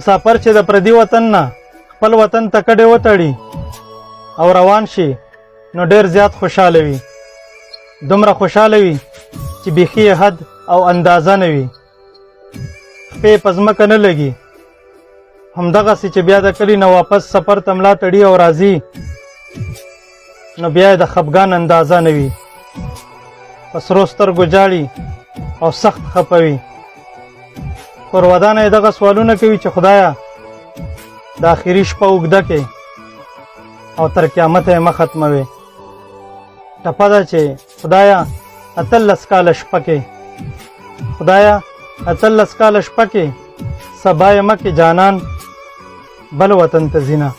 مسافر چې د پردي وطن نه خپل وطن ته کډې وتړي او روان شي نو ډېر زیات خوشحاله وي. دومره خوشحاله وي چې بیخي یې حد او اندازه نه وي. خپې په ځمکه نه لګي. همدغسې چې بیا د کلي نه واپس سفر ته ملا تړي او راځي نو بیا یې د خفګان اندازه نه وي. په سرو سترګو جاړي او سخت خفه وي. پر ودانه یې دغه سوالونه کوي چې خدایه د آخري شپه اوږده کې او تر قیامته یې مه ختموې. ټپه ده چې خدایه 18 کاله شپه کې، خدایه 18 کاله شپه کې سبا یې مه کې جانان بل وطن ته ځینه.